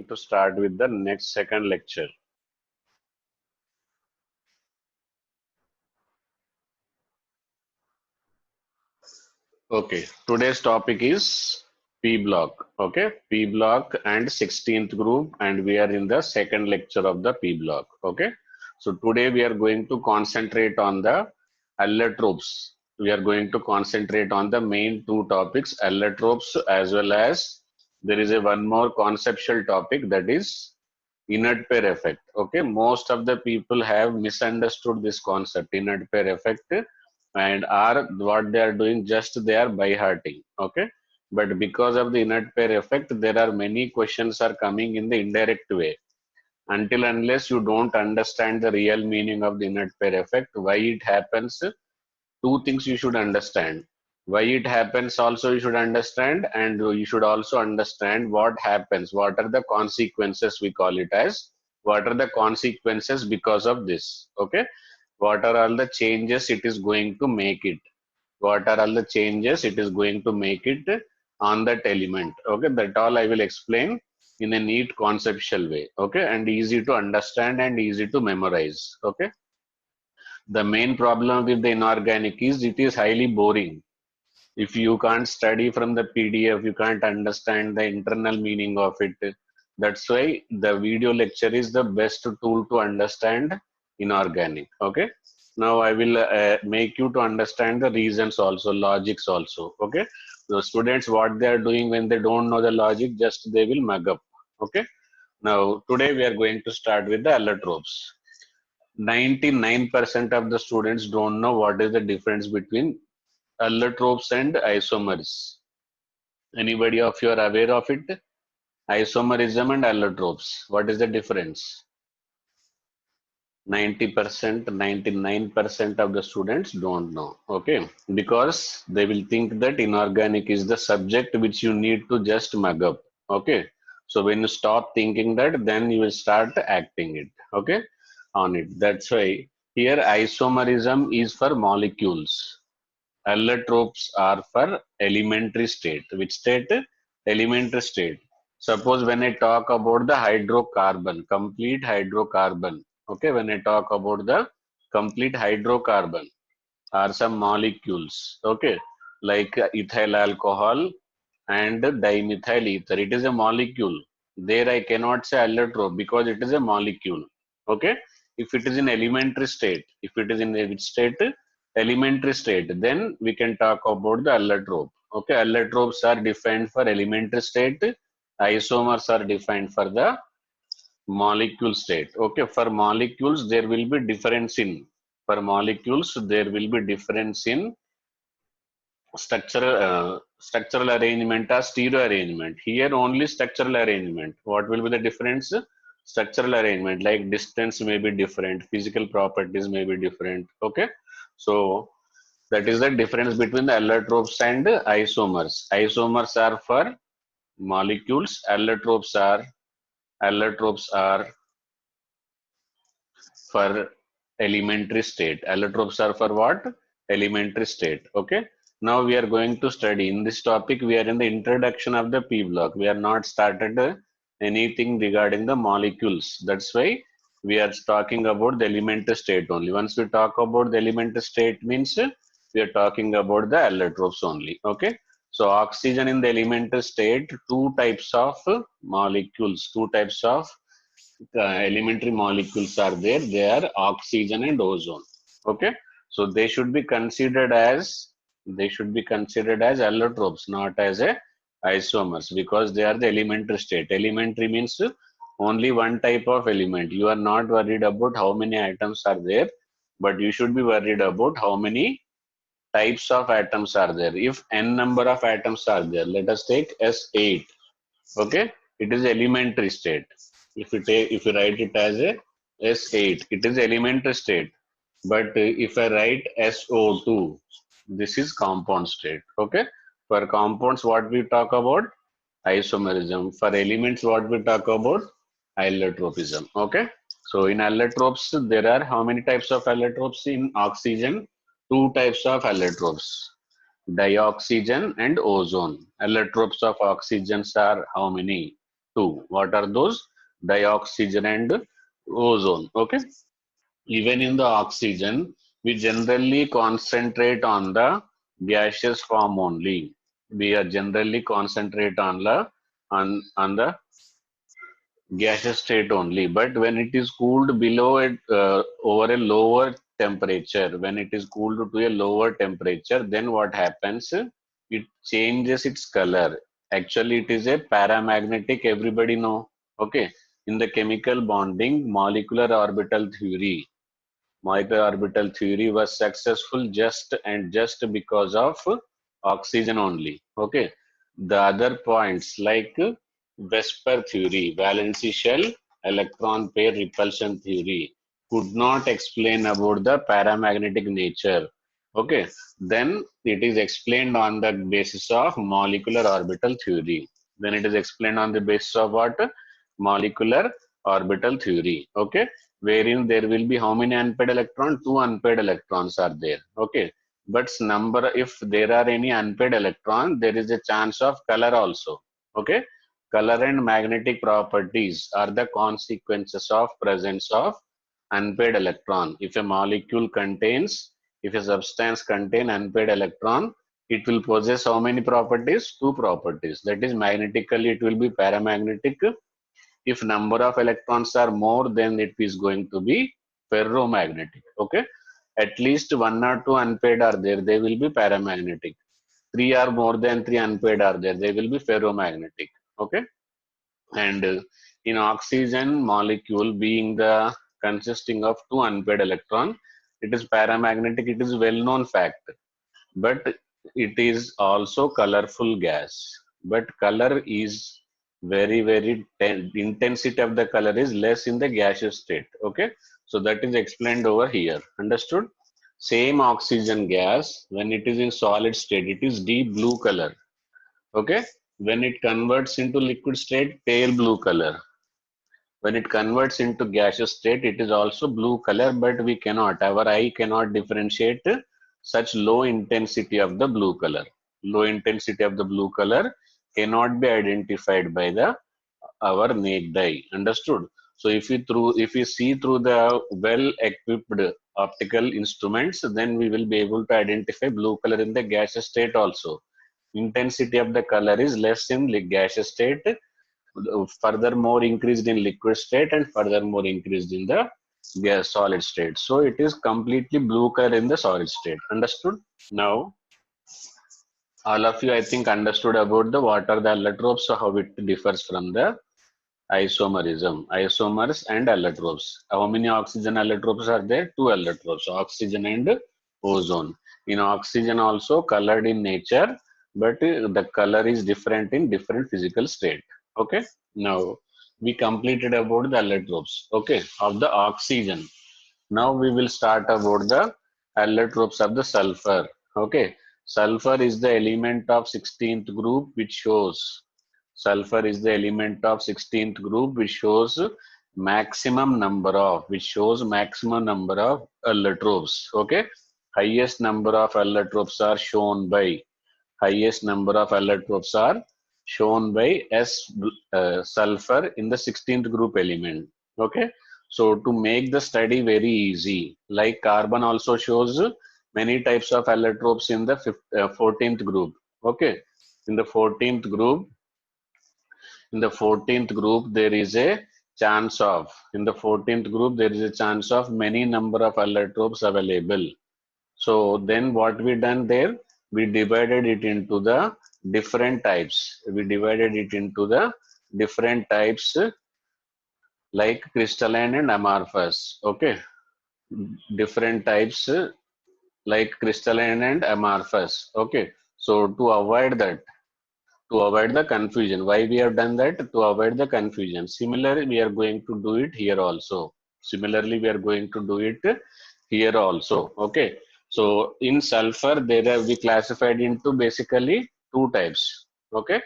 to start with the next second lecture. Okay, today's topic is P block. Okay, P block and 16th group, and we are in the second lecture of the P block. Okay, so today we are going to concentrate on the allotropes. We are going to concentrate on the main two topics, allotropes, as well as there is a one more conceptual topic, that is inert pair effect. Okay, most of the people have misunderstood this concept, inert pair effect, and are what they are doing, just they are by hearting. Okay, but because of the inert pair effect, there are many questions are coming in the indirect way. Until unless you don't understand the real meaning of the inert pair effect, why it happens, two things you should understand. Why it happens also you should understand, and you should also understand what happens, what are the consequences, we call it as, what are the consequences because of this. Okay, what are all the changes it is going to make it, what are all the changes it is going to make it on that element. Okay, that all I will explain in a neat conceptual way. Okay, and easy to understand and easy to memorize. Okay, the main problem with the inorganic is it is highly boring. If you can't study from the PDF, you can't understand the internal meaning of it. That's why the video lecture is the best tool to understand inorganic. Okay, now I will make you to understand the reasons also, logics also. Okay, the students, what they are doing when they don't know the logic, just they will mug up. Okay, now today we are going to start with the allotropes. 99% of the students don't know what is the difference between allotropes and isomers. Anybody of you are aware of it? Isomerism and allotropes. What is the difference? 90%, 99% of the students don't know. Okay, because they will think that inorganic is the subject which you need to just mug up. Okay, so when you stop thinking that, then you will start acting it. Okay, on it. That's why here isomerism is for molecules. Allotropes are for elementary state. Which state? Elementary state. Suppose when I talk about the hydrocarbon, complete hydrocarbon. Okay, when I talk about the complete hydrocarbon are some molecules. Okay, like ethyl alcohol and dimethyl ether. It is a molecule. There I cannot say allotrope because it is a molecule. Okay, if it is in elementary state, if it is in which state? Elementary state, then we can talk about the allotrope. Okay, allotropes are defined for elementary state, isomers are defined for the molecule state. Okay, for molecules there will be difference in, for molecules there will be difference in structural arrangement or stereo arrangement. Here only structural arrangement. What will be the difference? Structural arrangement, like distance may be different, physical properties may be different. Okay, so that is the difference between the allotropes and isomers. Isomers are for molecules, allotropes are for elementary state. Allotropes are for what? Elementary state. Okay, now we are going to study in this topic. We are in the introduction of the P block. We are not started anything regarding the molecules. That's why we are talking about the elementary state only. Once we talk about the elementary state, means we are talking about the allotropes only. Okay, so oxygen in the elementary state, two types of molecules, two types of elementary molecules are there. They are oxygen and ozone. Okay, so they should be considered as allotropes, not as a isomers, because they are the elementary state. Elementary means only one type of element. You are not worried about how many atoms are there, but you should be worried about how many types of atoms are there. If n number of atoms are there, let us take S8. Okay, it is elementary state. If you write it as a S8, it is elementary state. But if I write SO2, this is compound state. Okay, for compounds, what we talk about? Isomerism. For elements, what we talk about? Allotropism. Okay, so in allotropes, there are how many types of allotropes in oxygen? Two types of allotropes, dioxygen and ozone. Allotropes of oxygens are how many? two. What are those? Dioxygen and ozone. Okay. Even in the oxygen, we generally concentrate on the gaseous form only. We are generally concentrate on the gaseous state only. But when it is cooled below it over a lower temperature, when it is cooled to a lower temperature, then what happens? It changes its color. Actually, it is a paramagnetic. Everybody know. Okay. In the chemical bonding, molecular orbital theory was successful just because of oxygen only. Okay. The other points like Vesper theory, valency shell, electron pair repulsion theory could not explain about the paramagnetic nature. Okay. Then it is explained on the basis of molecular orbital theory. Then it is explained on the basis of what? Molecular orbital theory. Okay, wherein there will be how many unpaired electrons? Two unpaired electrons are there. Okay, but number, if there are any unpaired electron, there is a chance of color also. Okay, color and magnetic properties are the consequences of presence of unpaired electron. If a molecule contains, if a substance contain unpaired electron, it will possess how many properties? Two properties. That is, magnetically it will be paramagnetic. If number of electrons are more, then it is going to be ferromagnetic. Okay, at least one or two unpaired are there, they will be paramagnetic. Three or more than three unpaired are there, they will be ferromagnetic. Okay, and in oxygen molecule being the consisting of two unpaired electron, it is paramagnetic. It is well known fact, but it is also colorful gas. But color is intensity of the color is less in the gaseous state. Okay, so that is explained over here. Understood? Same oxygen gas, when it is in solid state, it is deep blue color. Okay, when it converts into liquid state, pale blue color. When it converts into gaseous state, it is also blue color, but our eye cannot differentiate such low intensity of the blue color. Low intensity of the blue color cannot be identified by our naked eye. Understood? So if we see through the well equipped optical instruments, then we will be able to identify blue color in the gaseous state also. Intensity of the color is less in gaseous state, furthermore increased in liquid state, and furthermore increased in the gas solid state. So it is completely blue color in the solid state. Understood? Now all of you I think understood about the what are the allotropes, so how it differs from the isomerism. Isomers and allotropes. How many oxygen allotropes are there? Two allotropes, oxygen and ozone. In oxygen also colored in nature, but the color is different in different physical state. Okay, now we completed about the allotropes, okay, of the oxygen. Now we will start about the allotropes of the sulfur. Okay, sulfur is the element of 16th group, which shows sulfur is the element of 16th group, which shows maximum number of allotropes. Okay, highest number of allotropes are shown by highest number of allotropes are shown by S sulfur in the 16th group element. Okay, so to make the study very easy, like carbon also shows many types of allotropes in the 14th group. Okay, in the 14th group, there is a chance of many number of allotropes available. So then what we done there, we divided it into the different types. Like crystalline and amorphous. Okay, different types like crystalline and amorphous. Okay, so to avoid the confusion, why we have done that? To avoid the confusion. Similarly, we are going to do it here also. Okay, so in sulfur, we classified into basically two types. Okay,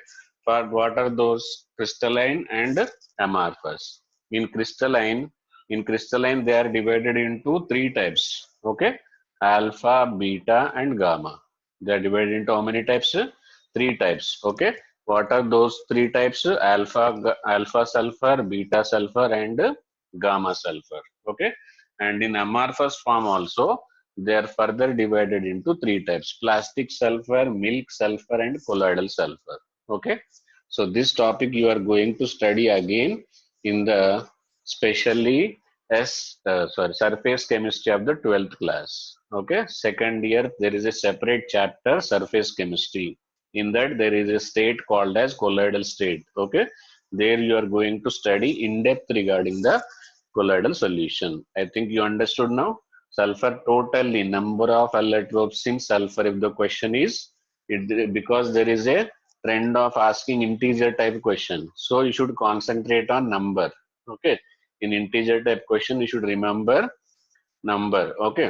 but what are those? Crystalline and amorphous. In crystalline, they are divided into three types. Okay, alpha, beta, and gamma. They are divided into how many types? Three types. Okay, What are those three types? Alpha sulfur, beta sulfur, and gamma sulfur. Okay, and in amorphous form also they are further divided into three types: plastic sulfur, milk sulfur, and colloidal sulfur. Okay, so this topic you are going to study again in the specially surface chemistry of the 12th class. Okay, second year there is a separate chapter, surface chemistry. In that there is a state called as colloidal state. Okay, there you are going to study in depth regarding the colloidal solution. I think you understood now. Sulfur totally number of allotropes in sulfur. If the question is because there is a trend of asking integer type question, so you should concentrate on number. Okay, in integer type question you should remember number. Okay.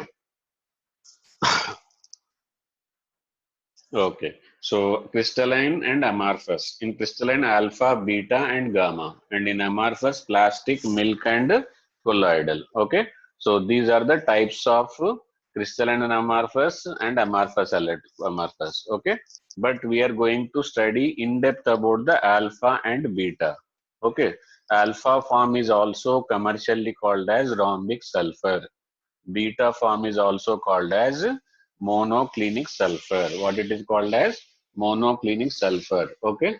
Okay, so crystalline and amorphous. In crystalline, alpha, beta, and gamma, and in amorphous, plastic, milk, and colloidal. Okay, so these are the types of crystalline and amorphous amorphous. Okay, but we are going to study in depth about the alpha and beta. Okay, alpha form is also commercially called as rhombic sulfur. Beta form is also called as monoclinic sulfur. What it is called as? Monoclinic sulfur. Okay.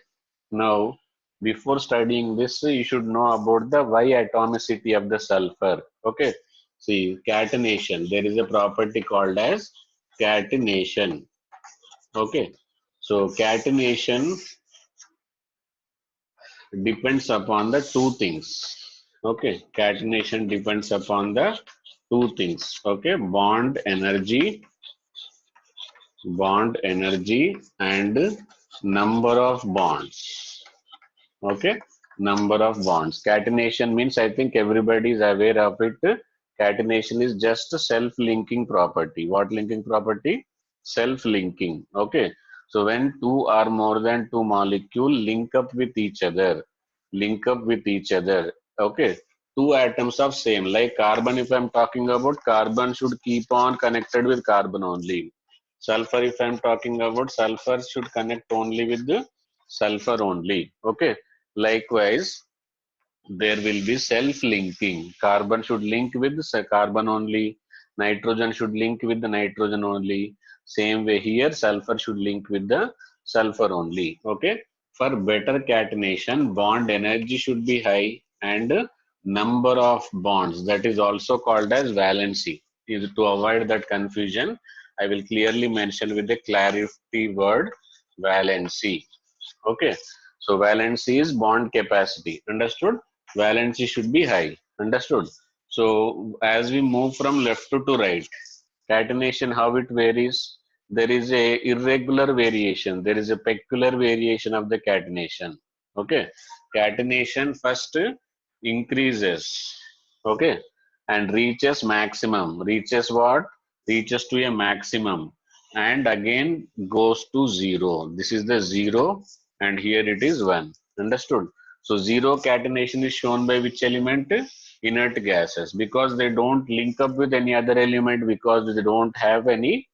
Now, before studying this, you should know about the Y atomicity of the sulfur. Okay. See, catenation. There is a property called as catenation. Okay. So, catenation depends upon the two things. Okay. Catenation depends upon the two things. Okay. Bond energy and number of bonds. Okay, number of bonds. Catenation means, I think everybody is aware of it. Catenation is just a self-linking property. What linking property? Self-linking. Okay, so when two or more than two molecules link up with each other, okay, two atoms of same, like carbon. If I'm talking about carbon, should keep on connected with carbon only. Sulfur, if I'm talking about sulfur, should connect only with the sulfur only. Okay. Likewise, there will be self-linking. Carbon should link with the carbon only. Nitrogen should link with the nitrogen only. Same way here, sulfur should link with the sulfur only. Okay. For better catenation, bond energy should be high and number of bonds, that is also called as valency. Is to avoid that confusion, I will clearly mention with the clarity word valency. Okay. So valency is bond capacity. Understood? Valency should be high. Understood? So as we move from left to right, catenation, how it varies? There is a irregular variation. There is a peculiar variation of the catenation. Okay. Catenation first increases. Okay. And reaches maximum. Reaches what? Reaches to a maximum. And again goes to zero. This is the zero, and here it is 1. Understood? So zero catenation is shown by which element? Inert gases, because they don't link up with any other element, because they don't have any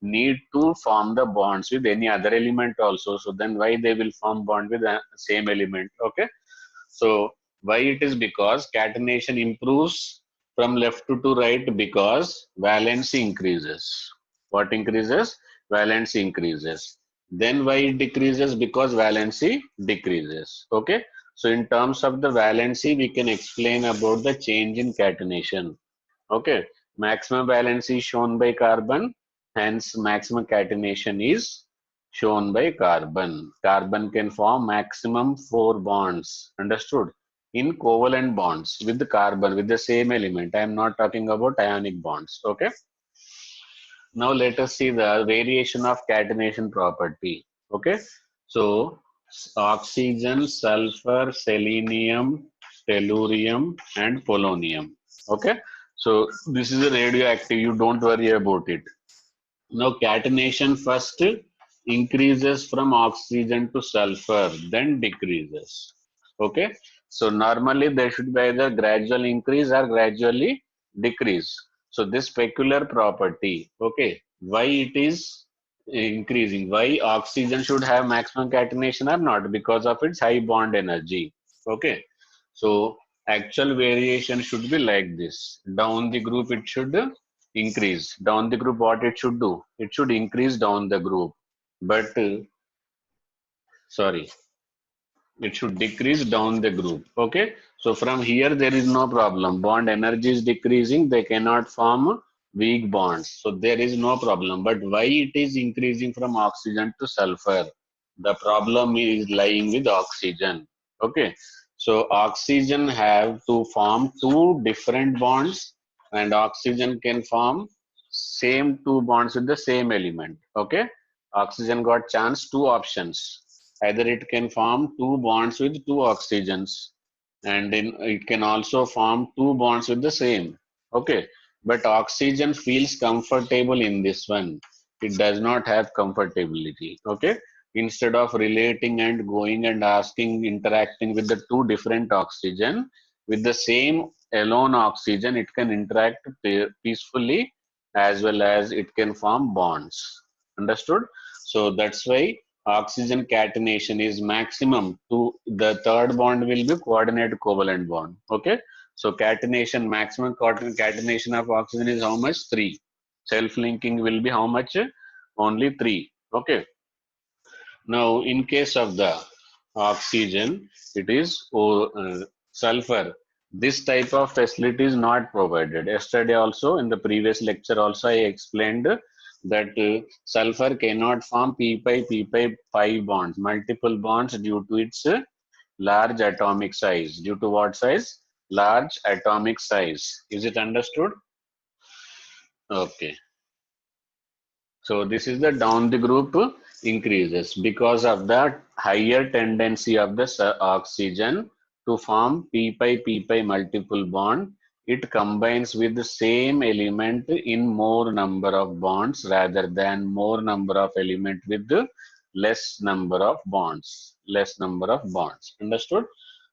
need to form the bonds with any other element also. So then why they will form bond with the same element? Okay. So why it is? Because catenation improves from left to right because valency increases. What increases? Valency increases. Then why it decreases? Because valency decreases. Okay. So in terms of the valency, we can explain about the change in catenation. Okay. Maximum valency is shown by carbon. Hence, maximum catenation is shown by carbon. Carbon can form maximum 4 bonds. Understood? In covalent bonds with the carbon, with the same element. I am not talking about ionic bonds. Okay. Now let us see the variation of catenation property. Okay. So oxygen, sulfur, selenium, tellurium, and polonium. Okay. So this is a radioactive. You don't worry about it. Now catenation first increases from oxygen to sulfur, then decreases. Okay. So normally there should be either gradual increase or gradually decrease. So this peculiar property, okay, why it is increasing. Why oxygen should have maximum catenation or not? Because of its high bond energy. Okay. So actual variation should be like this. Down the group it should increase. Down the group what it should do? It should increase down the group. But sorry, it should decrease down the group. Okay. So from here there is no problem. Bond energy is decreasing. They cannot form weak bonds. So there is no problem. But why it is increasing from oxygen to sulfur? The problem is lying with oxygen. Okay. So oxygen have to form two different bonds, and oxygen can form same two bonds with the same element. Okay. Oxygen got chance two options. Either it can form two bonds with two oxygens, and it can also form two bonds with the same. Okay, but oxygen feels comfortable in this one. It does not have comfortability. Okay, instead of relating and going and asking, interacting with the two different oxygen, with the same alone oxygen, it can interact peacefully, as well as it can form bonds. Understood? So that's why oxygen catenation is maximum. To the third bond will be coordinate covalent bond. Okay. So catenation, maximum catenation of oxygen is how much? 3. Self-linking will be how much? Only 3. Okay. Now, in case of the oxygen, it is sulfur. This type of facility is not provided. Yesterday also, in the previous lecture also, I explained that sulfur cannot form p pi 5 bonds, multiple bonds due to its large atomic size. Due to what size? Large atomic size. Is it understood? Okay. So this is the down the group increases because of the higher tendency of the oxygen to form p pi multiple bond. It combines with the same element in more number of bonds rather than more number of element with the less number of bonds. Less number of bonds. Understood?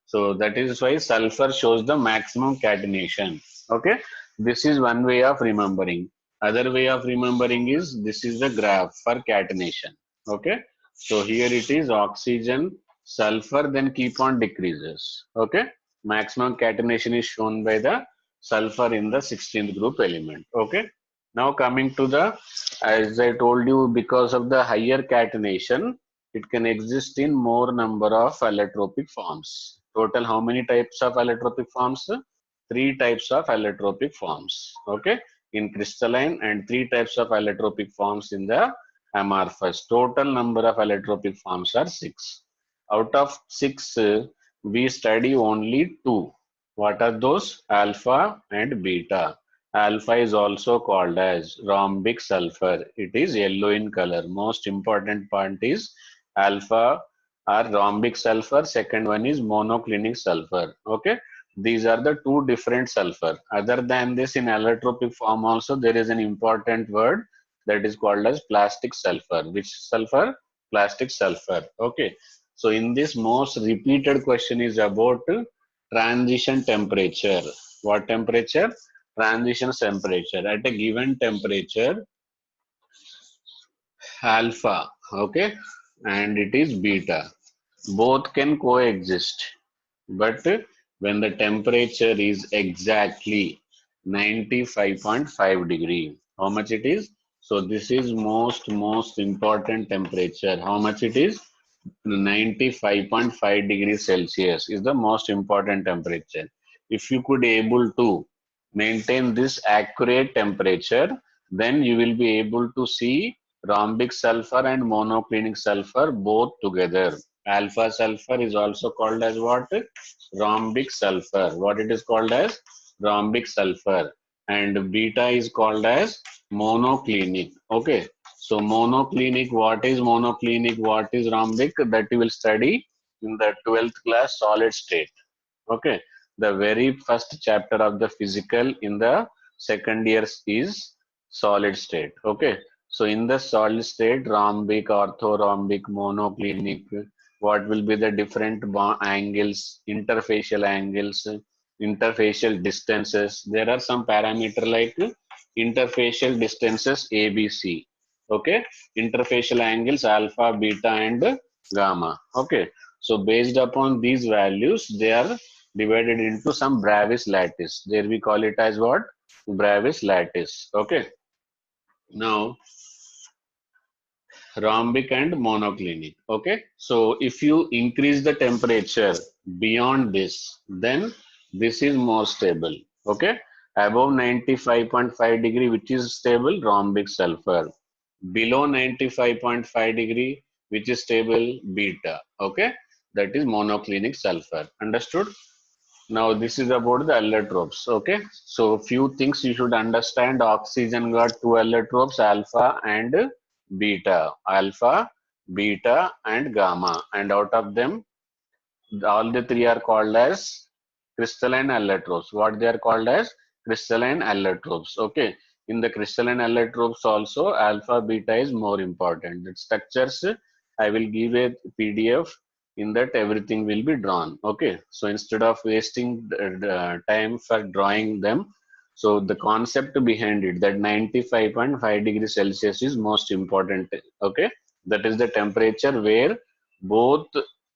So that is why sulfur shows the maximum catenation. Okay. This is one way of remembering. Other way of remembering is this is the graph for catenation. Okay. So here it is oxygen, sulfur, then keep on decreases. Okay. Maximum catenation is shown by the sulfur in the 16th group element. Okay. Now coming to the, as I told you, because of the higher catenation, it can exist in more number of allotropic forms. Total how many types of allotropic forms? Three types of allotropic forms. Okay. In crystalline, and three types of allotropic forms in the amorphous. Total number of allotropic forms are 6. Out of 6, we study only 2. What are those? Alpha and beta. Alpha is also called as rhombic sulfur. It is yellow in color. Most important part is alpha or rhombic sulfur. Second one is monoclinic sulfur. Okay. These are the two different sulfur. Other than this, in allotropic form also, there is an important word that is called as plastic sulfur. Which sulfur? Plastic sulfur. Okay. So in this, most repeated question is about transition temperature. What temperature? Transition temperature. At a given temperature, alpha, okay, and it is beta. Both can coexist. But when the temperature is exactly 95.5 degree, how much it is? So this is most important temperature. How much it is? 95.5 degrees Celsius is the most important temperature. If you could able to maintain this accurate temperature, then you will be able to see rhombic sulfur and monoclinic sulfur both together. Alpha sulfur is also called as what? Rhombic sulfur. What it is called as? Rhombic sulfur. And beta is called as monoclinic. Okay. So monoclinic, what is monoclinic? What is rhombic? That you will study in the 12th class solid state. Okay. The very first chapter of the physical in the second year is solid state. Okay. So in the solid state, rhombic, orthorhombic, monoclinic, what will be the different angles, interfacial angles, interfacial distances. There are some parameter like interfacial distances ABC. Okay, interfacial angles alpha, beta, and gamma. Okay, so based upon these values, they are divided into some Bravais lattice. There we call it as what? Bravais lattice. Okay, now rhombic and monoclinic. Okay, so if you increase the temperature beyond this, then this is more stable. Okay, above 95.5 degree, which is stable, rhombic sulfur. Below 95.5 degree, which is stable, beta. Okay, that is monoclinic sulfur. Understood? Now this is about the allotropes. Okay, so few things you should understand. Oxygen got two allotropes, alpha and beta. Alpha, beta, and gamma, and out of them all the three are called as crystalline allotropes. What they are called as? Crystalline allotropes. Okay, in the crystalline allotropes also alpha, beta is more important. The structures I will give a PDF. In that everything will be drawn. Okay, so instead of wasting the time for drawing them, so the concept behind it, that 95.5 degrees Celsius is most important. Okay, that is the temperature where both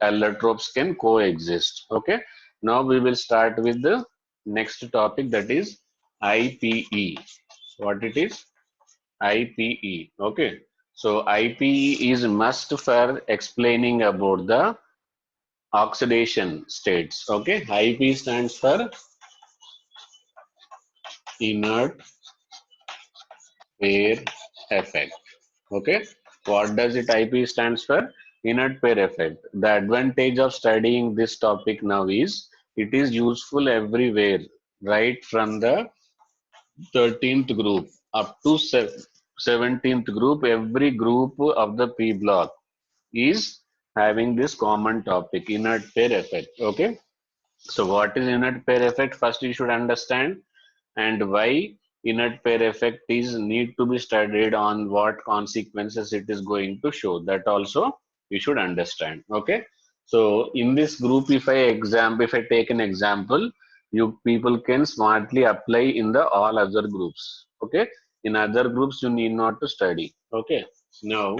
allotropes can coexist. Okay, now we will start with the next topic, that is IPE. What it is? IPE. Okay, so IPE is must for explaining about the oxidation states. Okay, IP stands for inert pair effect. Okay, what does it? IP stands for inert pair effect. The advantage of studying this topic now is it is useful everywhere, right from the 13th group up to 17th group. Every group of the P block is having this common topic, inert pair effect. Okay, so what is inert pair effect? First you should understand, and why inert pair effect is need to be studied, on what consequences it is going to show, that also you should understand. Okay, so in this group, if I take an example, you people can smartly apply in the all other groups. Okay, in other groups you need not to study. Okay, now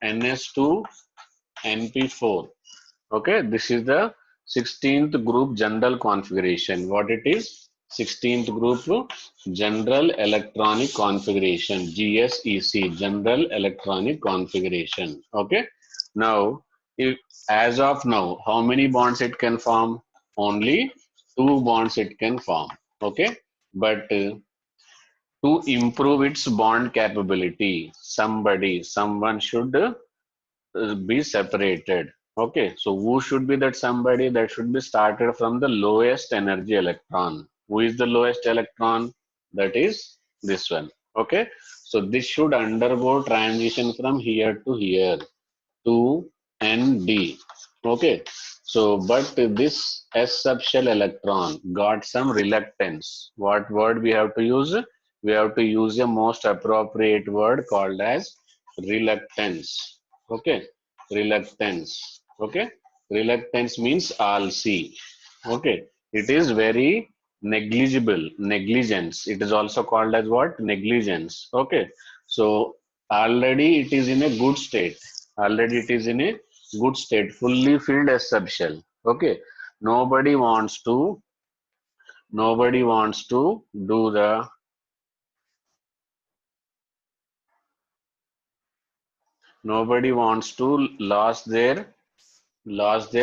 NS2 NP4. Okay, this is the 16th group general configuration. What it is? 16th group general electronic configuration, GSEC, general electronic configuration. Okay, now if as of now, how many bonds it can form? Only two bonds it can form. Okay, but to improve its bond capability, someone should be separated. Okay, so who should be that somebody? That should be started from the lowest energy electron. Who is the lowest electron? That is this one. Okay, so this should undergo transition from here to here to ND. Okay, so but this S subshell electron got some reluctance. What word we have to use? We have to use a most appropriate word called as reluctance. Okay, reluctance. Okay, reluctance means ALC. Okay, it is very negligible, negligence. It is also called as what? Negligence. Okay, so already it is in a good state. Already it is in a good state, fully filled as subshell. Okay, nobody wants to, nobody wants to do the, nobody wants to lost their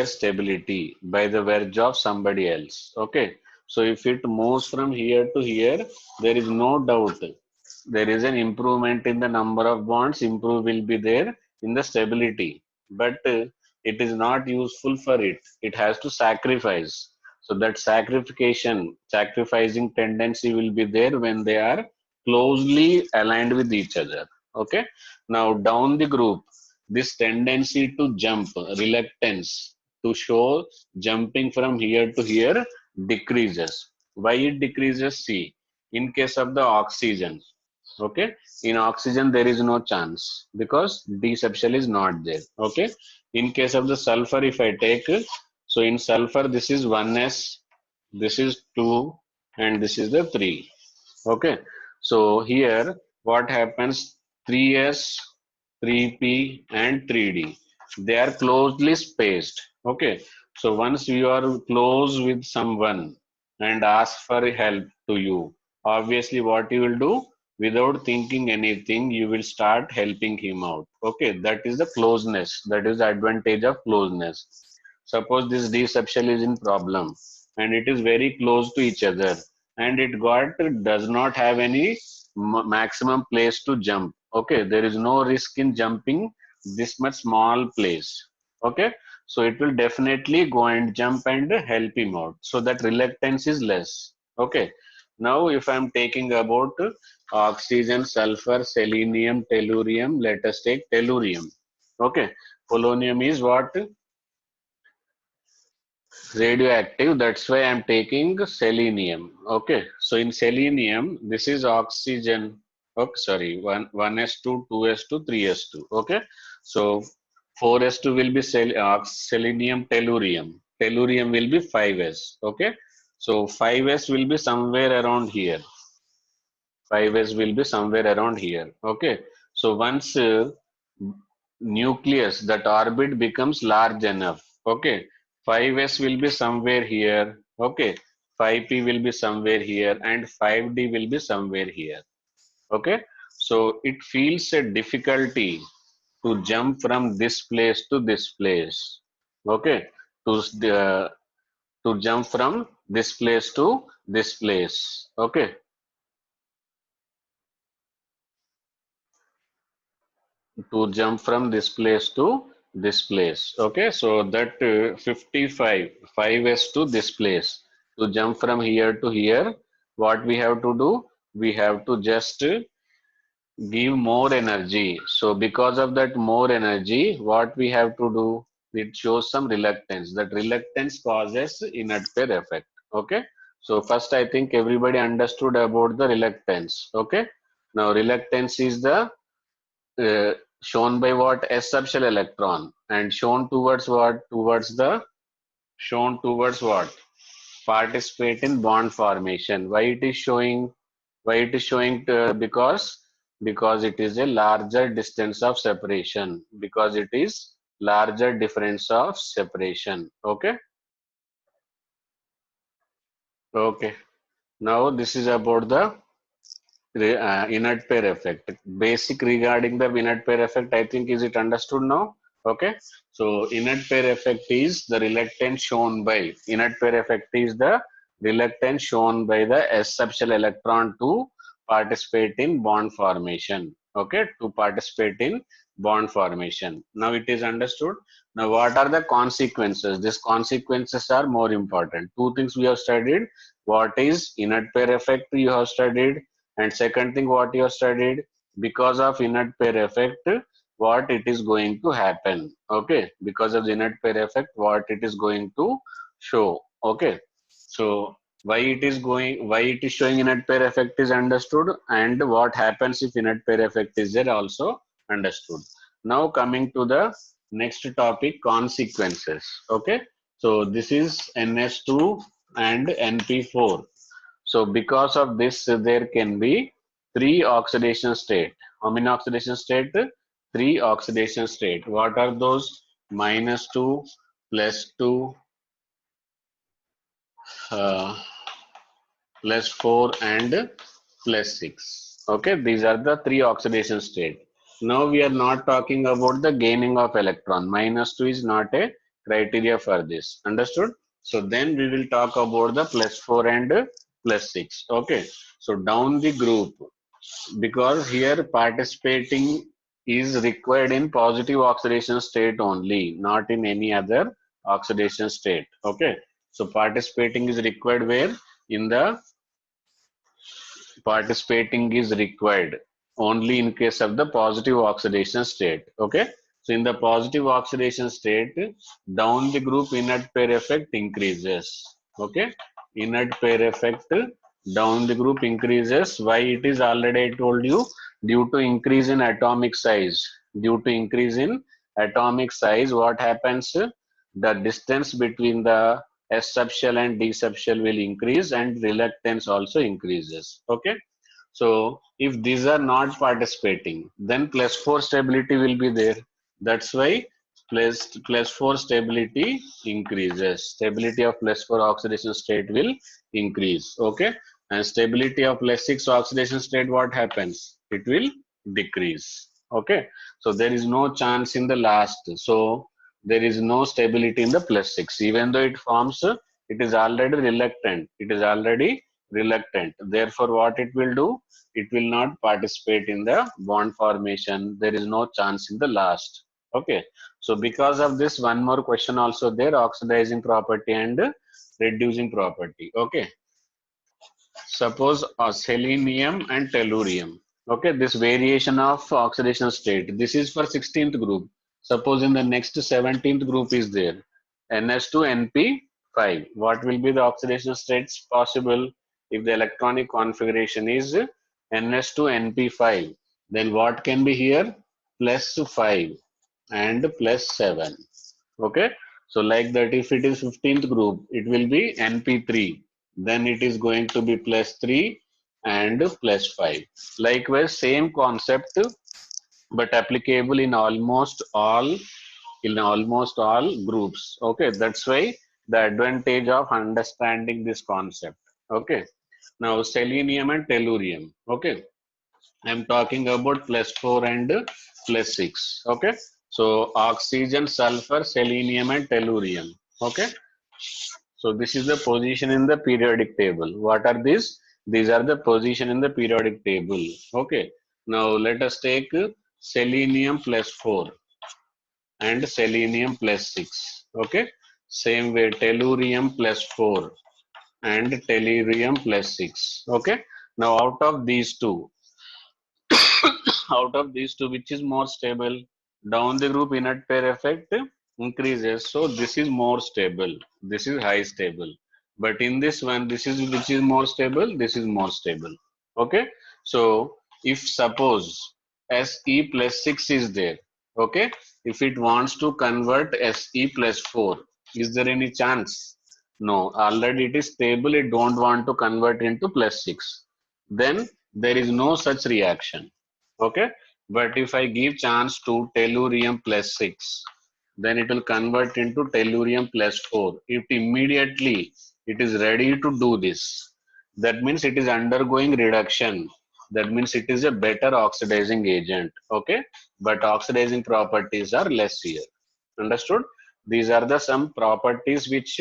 stability by the verge of somebody else. Okay, so if it moves from here to here, there is no doubt there is an improvement in the number of bonds. Improve will be there in the stability, but it is not useful for it. It has to sacrifice. So that sacrificing tendency will be there when they are closely aligned with each other. Okay, now down the group, this tendency to jump, reluctance to show jumping from here to here decreases. Why it decreases? See, in case of the oxygen, okay, in oxygen there is no chance because D subshell is not there. Okay, in case of the sulfur, if I take, so in sulfur this is 1s, this is 2, and this is the 3. Okay, so here what happens? 3s, 3p and 3d. They are closely spaced. Okay. So once you are close with someone and ask for help to you, obviously what you will do, without thinking anything, you will start helping him out. Okay. That is the closeness. That is the advantage of closeness. Suppose this D subshell is in problem and it is very close to each other and it got does not have any maximum place to jump. Okay, there is no risk in jumping this much small place. Okay, so it will definitely go and jump and help him out. So that reluctance is less. Okay, now if I'm taking about oxygen, sulfur, selenium, tellurium, let us take tellurium. Okay, polonium is what? Radioactive, that's why I'm taking selenium. Okay, so in selenium, this is oxygen. Okay, sorry, 1s2, 2s2, 3s2. Okay, so 4s2 will be selenium tellurium. Tellurium will be 5s. Okay, so 5s will be somewhere around here. 5s will be somewhere around here. Okay, so once nucleus, that orbit becomes large enough. Okay, 5s will be somewhere here. Okay, 5p will be somewhere here and 5d will be somewhere here. Okay, so it feels a difficulty to jump from this place to this place. Okay, to to jump from this place to this place. Okay, to jump from this place to this place. Okay, so that 55, 5s to this place. To jump from here to here, what we have to do? We have to just give more energy. So because of that more energy, what we have to do? It shows some reluctance. That reluctance causes inert pair effect. Okay, so first I think everybody understood about the reluctance. Okay, now reluctance is the uh, shown by what? S subshell electron, and shown towards what? Towards the shown towards what? Participate in bond formation. Why it is showing? Why it is showing? Because it is a larger distance of separation. Because it is larger difference of separation. Okay. Okay. Now this is about the inert pair effect. Basic regarding the inert pair effect, I think, is it understood now? Okay. So inert pair effect is the reluctance shown by inert pair effect is the reluctance shown by the s subshell electron to participate in bond formation. Okay, to participate in bond formation. Now it is understood. Now what are the consequences? These consequences are more important. Two things we have studied. What is inert pair effect you have studied, and second thing what you have studied, because of inert pair effect, what it is going to happen. Okay, because of the inert pair effect, what it is going to show. Okay, so why it is showing inert pair effect is understood, and what happens if inert pair effect is there also understood. Now coming to the next topic, consequences. Okay, so this is NS2 and NP4. So because of this, there can be three oxidation state. How many oxidation state? Three oxidation state. What are those? -2, +2, uh, +4, and +6. Okay, these are the three oxidation state. Now we are not talking about the gaining of electron. -2 is not a criteria for this. Understood? So then we will talk about the +4 and +6. Okay. So down the group, because here participating is required in positive oxidation state only, not in any other oxidation state. Okay. So participating is required where? In the participating is required only in case of the positive oxidation state. Okay, so in the positive oxidation state, down the group inert pair effect increases. Okay, inert pair effect down the group increases. Why? It is already I told you, due to increase in atomic size. Due to increase in atomic size, what happens? The distance between the S subshell and D subshell will increase, and reluctance also increases. Okay, So if these are not participating, then +4 stability will be there. That's why +4 stability increases. Stability of +4 oxidation state will increase. Okay. And stability of +6 oxidation state, what happens? It will decrease. Okay. So there is no chance in the last. So there is no stability in the +6. Even though it forms, it is already reluctant. It is already reluctant. Therefore, what it will do? It will not participate in the bond formation. There is no chance in the last. Okay. So because of this, one more question also there, oxidizing property and reducing property. Okay. Suppose selenium and tellurium. Okay, this variation of oxidation state. This is for 16th group. Suppose in the next 17th group is there. NS2NP5. What will be the oxidation states possible if the electronic configuration is NS2NP5? Then what can be here? +5 and +7. Okay, so like that, if it is 15th group, it will be NP3. Then it is going to be +3 and +5. Likewise, same concept, but applicable in almost all groups. Okay, that's why the advantage of understanding this concept. Okay, now selenium and tellurium. Okay, I'm talking about +4 and +6. Okay. So oxygen, sulfur, selenium, and tellurium. Okay. So this is the position in the periodic table. What are these? These are the position in the periodic table. Okay. Now let us take selenium +4 and selenium +6. Okay. Same way tellurium +4 and tellurium +6. Okay. Now out of these two, which is more stable? Down the group inert pair effect increases, so this is more stable, this is high stable. But in this one, this is which is more stable, this is more stable. Okay, so if suppose Se+6 is there, okay, if it wants to convert Se+4, is there any chance? No, already it is stable, it don't want to convert into +6. Then there is no such reaction. Okay, but if I give chance to tellurium +6, then it will convert into tellurium +4. It immediately it is ready to do this. That means it is undergoing reduction. That means it is a better oxidizing agent. Okay, but oxidizing properties are less here. Understood? These are the some properties which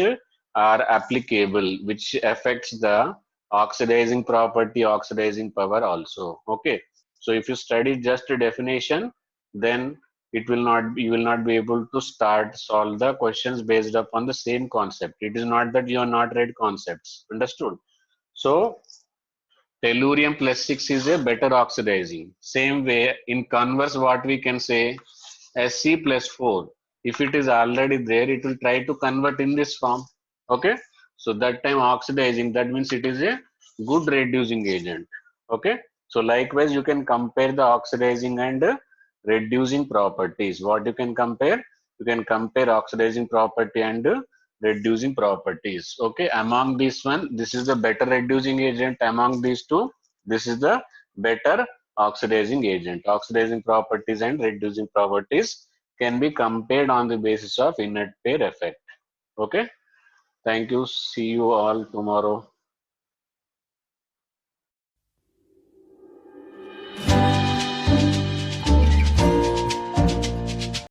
are applicable, which affects the oxidizing property, oxidizing power also. Okay, so if you study just a definition, then it will not you will not be able to start solve the questions based upon the same concept. It is not that you are not read concepts. Understood? So tellurium +6 is a better oxidizing. Same way, in converse, what we can say, Se+4. If it is already there, it will try to convert in this form. Okay, so that time oxidizing, that means it is a good reducing agent. Okay, so likewise, you can compare the oxidizing and reducing properties. What you can compare? You can compare oxidizing property and reducing properties. Okay, among this one, this is the better reducing agent. Among these two, this is the better oxidizing agent. Oxidizing properties and reducing properties can be compared on the basis of inert pair effect. Okay, thank you. See you all tomorrow.